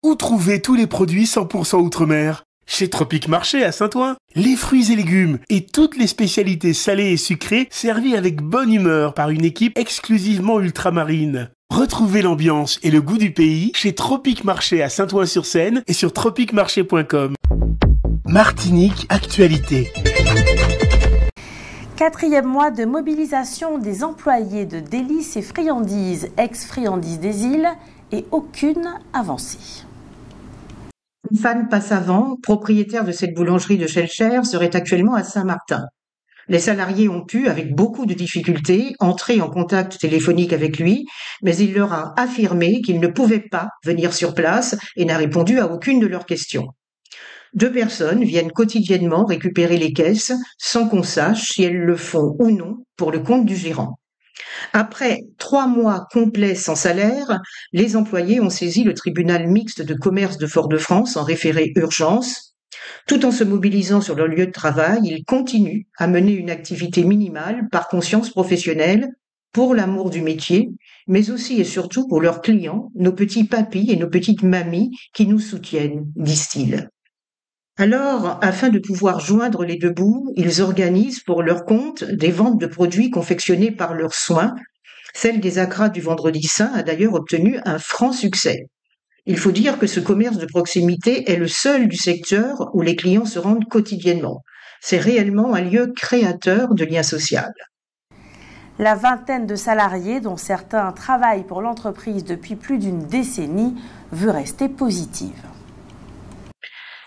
Où trouver tous les produits 100% Outre-mer ? Chez Tropique Marché à Saint-Ouen, les fruits et légumes et toutes les spécialités salées et sucrées servies avec bonne humeur par une équipe exclusivement ultramarine. Retrouvez l'ambiance et le goût du pays chez Tropique Marché à Saint-Ouen-sur-Seine et sur tropiquemarché.com. Martinique Actualité. 4e mois de mobilisation des employés de Délices et Friandises, ex-Friandises des Îles, et aucune avancée. Stéphane Passavant, propriétaire de cette boulangerie de Schellcher, serait actuellement à Saint-Martin. Les salariés ont pu, avec beaucoup de difficultés, entrer en contact téléphonique avec lui, mais il leur a affirmé qu'il ne pouvait pas venir sur place et n'a répondu à aucune de leurs questions. 2 personnes viennent quotidiennement récupérer les caisses sans qu'on sache si elles le font ou non pour le compte du gérant. Après 3 mois complets sans salaire, les employés ont saisi le tribunal mixte de commerce de Fort-de-France en référé urgence. Tout en se mobilisant sur leur lieu de travail, ils continuent à mener une activité minimale par conscience professionnelle, pour l'amour du métier, mais aussi et surtout pour leurs clients, nos petits papis et nos petites mamies qui nous soutiennent, disent-ils. Alors, afin de pouvoir joindre les deux bouts, ils organisent pour leur compte des ventes de produits confectionnés par leurs soins. Celle des Acras du Vendredi Saint a d'ailleurs obtenu un franc succès. Il faut dire que ce commerce de proximité est le seul du secteur où les clients se rendent quotidiennement. C'est réellement un lieu créateur de liens sociaux. La vingtaine de salariés, dont certains travaillent pour l'entreprise depuis plus d'une décennie, veut rester positive.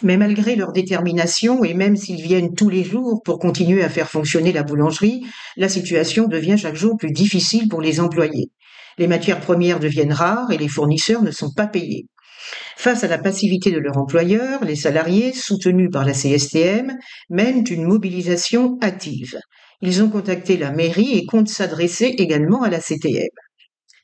Mais malgré leur détermination, et même s'ils viennent tous les jours pour continuer à faire fonctionner la boulangerie, la situation devient chaque jour plus difficile pour les employés. Les matières premières deviennent rares et les fournisseurs ne sont pas payés. Face à la passivité de leur employeur, les salariés, soutenus par la CSTM, mènent une mobilisation active. Ils ont contacté la mairie et comptent s'adresser également à la CTM.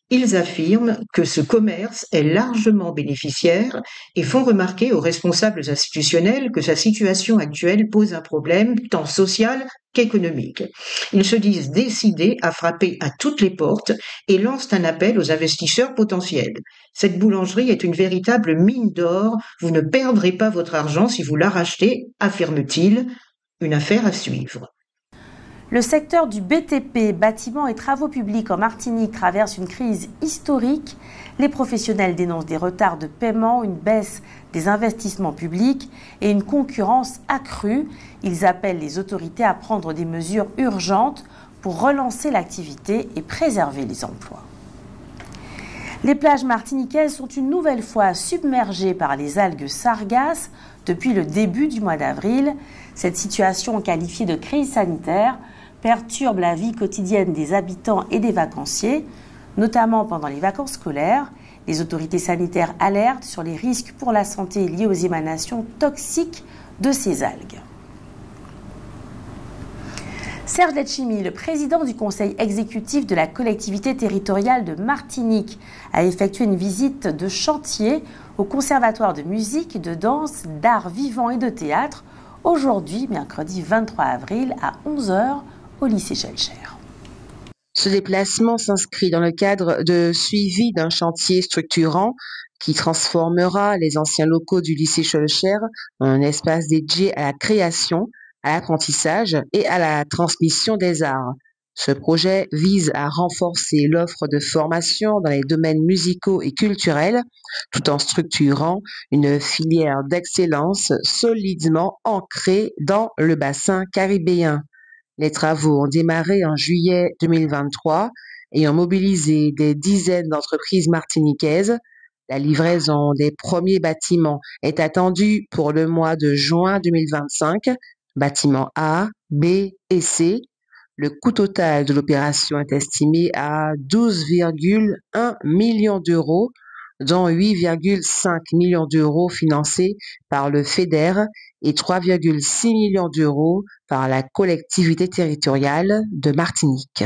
Ils affirment que ce commerce est largement bénéficiaire et font remarquer aux responsables institutionnels que sa situation actuelle pose un problème tant social qu'économique. Ils se disent décidés à frapper à toutes les portes et lancent un appel aux investisseurs potentiels. Cette boulangerie est une véritable mine d'or, vous ne perdrez pas votre argent si vous la rachetez, affirme-t-il. Une affaire à suivre. Le secteur du BTP, bâtiments et travaux publics en Martinique, traverse une crise historique. Les professionnels dénoncent des retards de paiement, une baisse des investissements publics et une concurrence accrue. Ils appellent les autorités à prendre des mesures urgentes pour relancer l'activité et préserver les emplois. Les plages martiniquaises sont une nouvelle fois submergées par les algues sargasses depuis le début du mois d'avril. Cette situation, qualifiée de crise sanitaire, perturbe la vie quotidienne des habitants et des vacanciers, notamment pendant les vacances scolaires. Les autorités sanitaires alertent sur les risques pour la santé liés aux émanations toxiques de ces algues. Serge Letchimy, le président du conseil exécutif de la collectivité territoriale de Martinique, a effectué une visite de chantier au conservatoire de musique, de danse, d'art vivant et de théâtre, aujourd'hui, mercredi 23 avril, à 11h, au lycée Schellcher. Ce déplacement s'inscrit dans le cadre de suivi d'un chantier structurant qui transformera les anciens locaux du lycée Schellcher en un espace dédié à la création, à l'apprentissage et à la transmission des arts. Ce projet vise à renforcer l'offre de formation dans les domaines musicaux et culturels, tout en structurant une filière d'excellence solidement ancrée dans le bassin caribéen. Les travaux ont démarré en juillet 2023 et ont mobilisé des dizaines d'entreprises martiniquaises. La livraison des premiers bâtiments est attendue pour le mois de juin 2025, bâtiments A, B et C. Le coût total de l'opération est estimé à 12,1 millions d'euros, dont 8,5 millions d'euros financés par le FEDER et 3,6 millions d'euros par la collectivité territoriale de Martinique.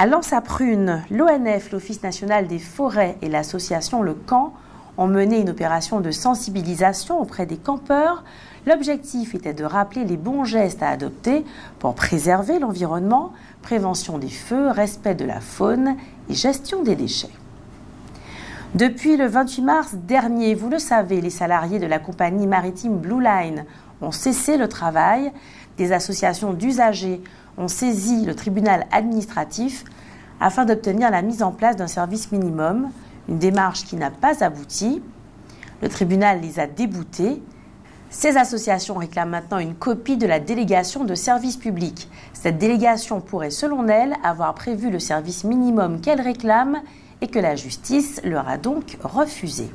À Lens-à-Prune, l'ONF, l'Office national des forêts et l'association Le Camp ont mené une opération de sensibilisation auprès des campeurs. L'objectif était de rappeler les bons gestes à adopter pour préserver l'environnement, prévention des feux, respect de la faune et gestion des déchets. Depuis le 28 mars dernier, vous le savez, les salariés de la compagnie maritime Blue Line ont cessé le travail. Des associations d'usagers ont saisi le tribunal administratif afin d'obtenir la mise en place d'un service minimum, une démarche qui n'a pas abouti. Le tribunal les a déboutés. Ces associations réclament maintenant une copie de la délégation de service public. Cette délégation pourrait, selon elles, avoir prévu le service minimum qu'elles réclament et que la justice leur a donc refusé.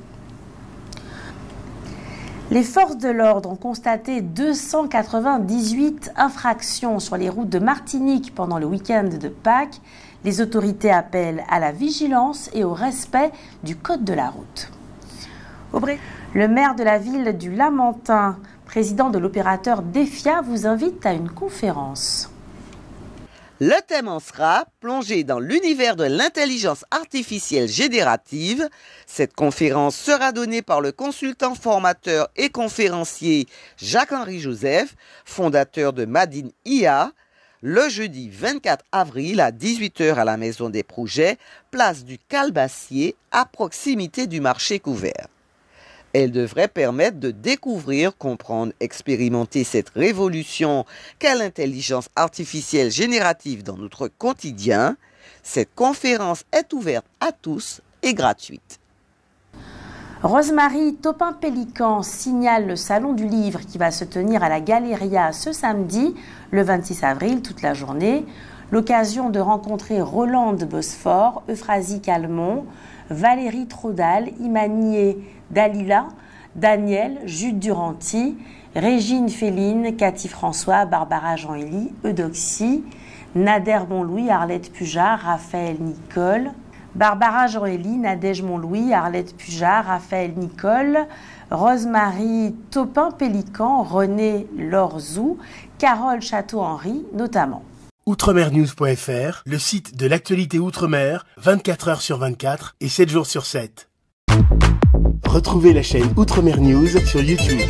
Les forces de l'ordre ont constaté 298 infractions sur les routes de Martinique pendant le week-end de Pâques. Les autorités appellent à la vigilance et au respect du code de la route. Le maire de la ville du Lamentin, président de l'opérateur Defia, vous invite à une conférence. Le thème en sera plongé dans l'univers de l'intelligence artificielle générative. Cette conférence sera donnée par le consultant formateur et conférencier Jacques-Henri Joseph, fondateur de Madine IA, le jeudi 24 avril à 18h à la Maison des Projets, place du Calbassier, à proximité du marché couvert. Elle devrait permettre de découvrir, comprendre, expérimenter cette révolution qu'est l'intelligence artificielle générative dans notre quotidien. Cette conférence est ouverte à tous et gratuite. Rosemarie Topin-Pélican signale le Salon du Livre qui va se tenir à la Galéria ce samedi, le 26 avril, toute la journée. L'occasion de rencontrer Rolande Bosphore, Euphrasie Calmont, Valérie Traudal, Imanier Dalila, Daniel, Jude Duranty, Régine Féline, Cathy François, Barbara Jean-Élie, Eudoxie, Nader Montlouis, Arlette Pujard, Raphaël Nicole, Barbara Jean-Élie, Nadège Montlouis, Arlette Pujard, Raphaël Nicole, Rosemarie Topin-Pélican, René Lorzou, Carole Château-Henry notamment. Outremernews.fr, le site de l'actualité Outre-mer, 24 heures sur 24 et 7 jours sur 7. Retrouvez la chaîne Outremer News sur YouTube.